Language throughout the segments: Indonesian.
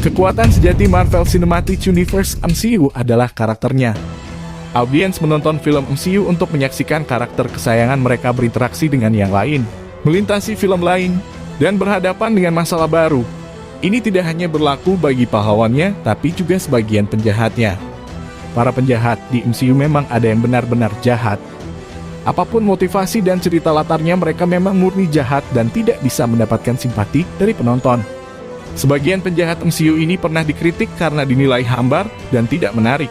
Kekuatan sejati Marvel Cinematic Universe (MCU) adalah karakternya. Audiens menonton film MCU untuk menyaksikan karakter kesayangan mereka berinteraksi dengan yang lain, melintasi film lain, dan berhadapan dengan masalah baru. Ini tidak hanya berlaku bagi pahlawannya, tapi juga sebagian penjahatnya. Para penjahat di MCU memang ada yang benar-benar jahat. Apapun motivasi dan cerita latarnya, mereka memang murni jahat dan tidak bisa mendapatkan simpati dari penonton. Sebagian penjahat MCU ini pernah dikritik karena dinilai hambar dan tidak menarik.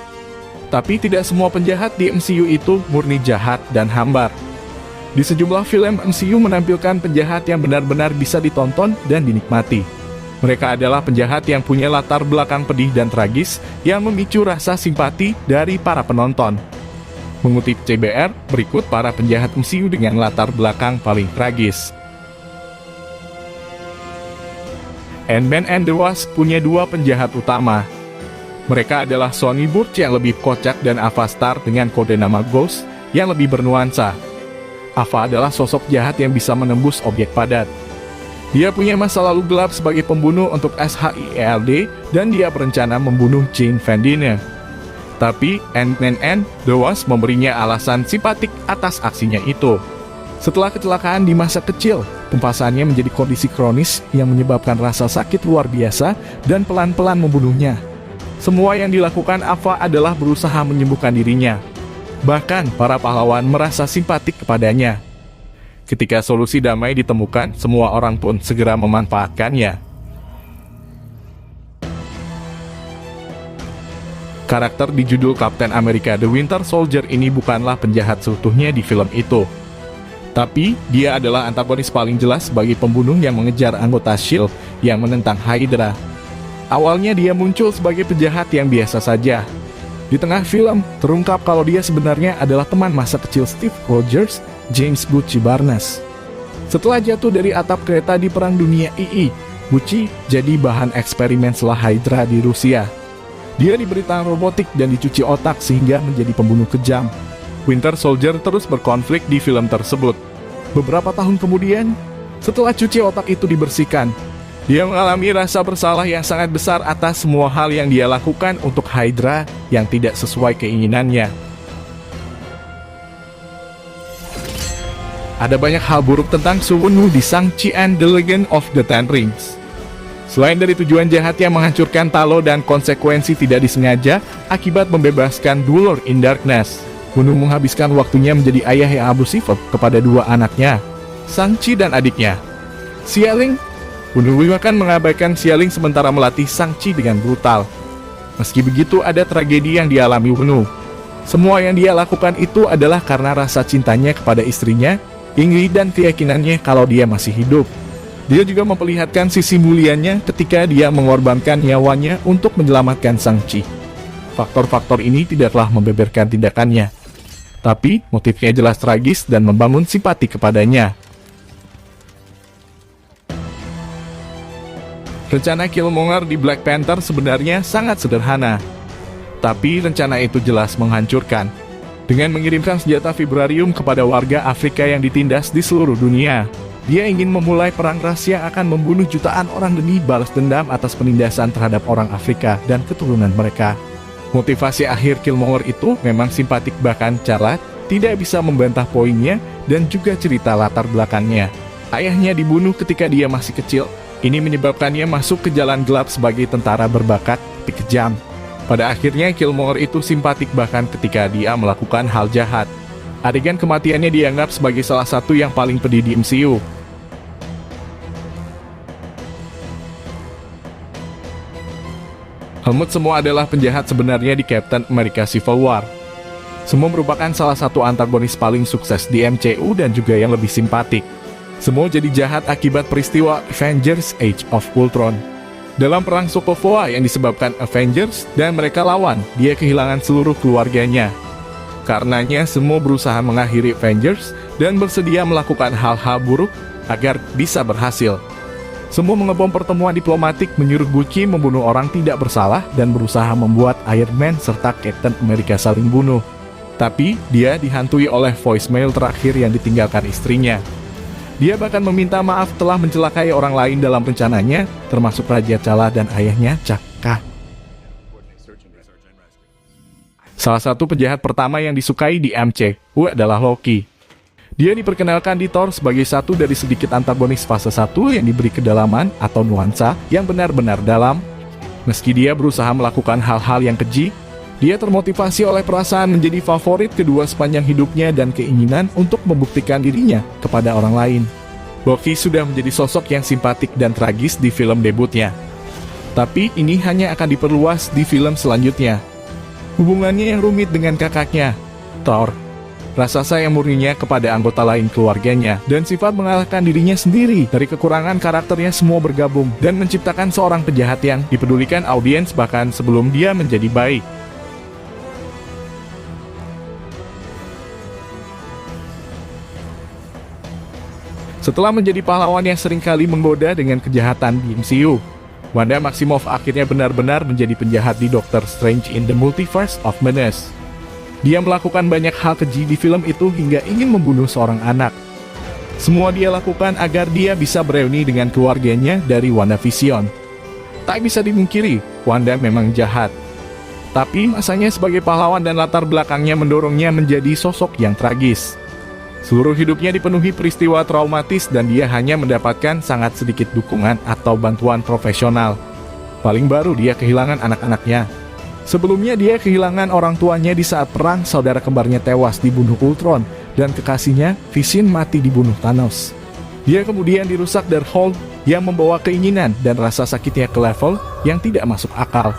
Tapi tidak semua penjahat di MCU itu murni jahat dan hambar. Di sejumlah film MCU menampilkan penjahat yang benar-benar bisa ditonton dan dinikmati. Mereka adalah penjahat yang punya latar belakang pedih dan tragis yang memicu rasa simpati dari para penonton. Mengutip CBR, berikut para penjahat MCU dengan latar belakang paling tragis. Ant-Man and the Wasp punya dua penjahat utama. Mereka adalah Sonny Burch yang lebih kocak dan Ava Starr dengan kode nama Ghost yang lebih bernuansa. Ava adalah sosok jahat yang bisa menembus objek padat. Dia punya masa lalu gelap sebagai pembunuh untuk SHIELD dan dia berencana membunuh Jane Van Dyne. Tapi Ant-Man and the Wasp memberinya alasan simpatik atas aksinya itu. Setelah kecelakaan di masa kecil, pempasannya menjadi kondisi kronis yang menyebabkan rasa sakit luar biasa dan pelan-pelan membunuhnya. Semua yang dilakukan Ava adalah berusaha menyembuhkan dirinya. Bahkan para pahlawan merasa simpatik kepadanya. Ketika solusi damai ditemukan, semua orang pun segera memanfaatkannya. Karakter di judul Captain America The Winter Soldier ini bukanlah penjahat seutuhnya di film itu. Tapi, dia adalah antagonis paling jelas sebagai pembunuh yang mengejar anggota S.H.I.E.L.D. yang menentang Hydra. Awalnya dia muncul sebagai penjahat yang biasa saja. Di tengah film, terungkap kalau dia sebenarnya adalah teman masa kecil Steve Rogers, James Bucky Barnes. Setelah jatuh dari atap kereta di Perang Dunia II, Bucky jadi bahan eksperimen setelah Hydra di Rusia. Dia diberi tangan robotik dan dicuci otak sehingga menjadi pembunuh kejam. Winter Soldier terus berkonflik di film tersebut. Beberapa tahun kemudian, setelah cuci otak itu dibersihkan, dia mengalami rasa bersalah yang sangat besar atas semua hal yang dia lakukan untuk Hydra yang tidak sesuai keinginannya. Ada banyak hal buruk tentang Suwon-woo di Shang-Chi and the Legend of the Ten Rings. Selain dari tujuan jahat yang menghancurkan Talo dan konsekuensi tidak disengaja akibat membebaskan Duelor in Darkness, Woo menghabiskan waktunya menjadi ayah yang abusif kepada dua anaknya, Shang-Chi dan adiknya. Xialing, Woo bahkan mengabaikan Xialing sementara melatih Shang-Chi dengan brutal. Meski begitu, ada tragedi yang dialami Woo. Semua yang dia lakukan itu adalah karena rasa cintanya kepada istrinya, Ingrid, dan keyakinannya kalau dia masih hidup. Dia juga memperlihatkan sisi mulianya ketika dia mengorbankan nyawanya untuk menyelamatkan Shang-Chi. Faktor-faktor ini tidaklah membeberkan tindakannya, tapi motifnya jelas tragis dan membangun simpati kepadanya. Rencana Killmonger di Black Panther sebenarnya sangat sederhana, tapi rencana itu jelas menghancurkan. Dengan mengirimkan senjata vibranium kepada warga Afrika yang ditindas di seluruh dunia, dia ingin memulai perang ras yang akan membunuh jutaan orang demi balas dendam atas penindasan terhadap orang Afrika dan keturunan mereka. Motivasi akhir Killmonger itu memang simpatik, bahkan Charlotte tidak bisa membantah poinnya dan juga cerita latar belakangnya. Ayahnya dibunuh ketika dia masih kecil. Ini menyebabkannya masuk ke jalan gelap sebagai tentara berbakat tapi kejam. Pada akhirnya Killmonger itu simpatik bahkan ketika dia melakukan hal jahat. Adegan kematiannya dianggap sebagai salah satu yang paling pedih di MCU. Helmut semua adalah penjahat sebenarnya di Captain America Civil War. Semua merupakan salah satu antagonis paling sukses di MCU dan juga yang lebih simpatik. Semua jadi jahat akibat peristiwa Avengers Age of Ultron. Dalam perang Sokovia yang disebabkan Avengers dan mereka lawan, dia kehilangan seluruh keluarganya. Karenanya semua berusaha mengakhiri Avengers dan bersedia melakukan hal-hal buruk agar bisa berhasil. Semua mengebom pertemuan diplomatik, menyuruh Bucky membunuh orang tidak bersalah dan berusaha membuat Iron Man serta Captain America saling bunuh. Tapi dia dihantui oleh voicemail terakhir yang ditinggalkan istrinya. Dia bahkan meminta maaf telah mencelakai orang lain dalam rencananya, termasuk Raja T'Challa dan ayahnya Chuck. Salah satu penjahat pertama yang disukai di MCU adalah Loki. Dia diperkenalkan di Thor sebagai satu dari sedikit antagonis fase 1 yang diberi kedalaman atau nuansa yang benar-benar dalam. Meski dia berusaha melakukan hal-hal yang keji, dia termotivasi oleh perasaan menjadi favorit kedua sepanjang hidupnya dan keinginan untuk membuktikan dirinya kepada orang lain. Loki sudah menjadi sosok yang simpatik dan tragis di film debutnya. Tapi ini hanya akan diperluas di film selanjutnya. Hubungannya yang rumit dengan kakaknya, Thor, rasa sayang murninya kepada anggota lain keluarganya, dan sifat mengalahkan dirinya sendiri dari kekurangan karakternya semua bergabung dan menciptakan seorang penjahat yang dipedulikan audiens bahkan sebelum dia menjadi baik. Setelah menjadi pahlawan yang seringkali menggoda dengan kejahatan di MCU, Wanda Maximoff akhirnya benar-benar menjadi penjahat di Doctor Strange in the Multiverse of Madness. Dia melakukan banyak hal keji di film itu hingga ingin membunuh seorang anak. Semua dia lakukan agar dia bisa bereuni dengan keluarganya dari WandaVision. Tak bisa dimungkiri, Wanda memang jahat. Tapi masanya sebagai pahlawan dan latar belakangnya mendorongnya menjadi sosok yang tragis. Seluruh hidupnya dipenuhi peristiwa traumatis dan dia hanya mendapatkan sangat sedikit dukungan atau bantuan profesional. Paling baru dia kehilangan anak-anaknya. Sebelumnya dia kehilangan orang tuanya di saat perang, saudara kembarnya tewas dibunuh Ultron, dan kekasihnya, Vision, mati dibunuh Thanos. Dia kemudian dirusak Darkhold yang membawa keinginan dan rasa sakitnya ke level yang tidak masuk akal.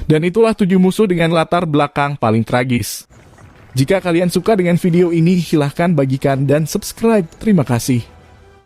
Dan itulah 7 musuh dengan latar belakang paling tragis. Jika kalian suka dengan video ini, silahkan bagikan dan subscribe. Terima kasih.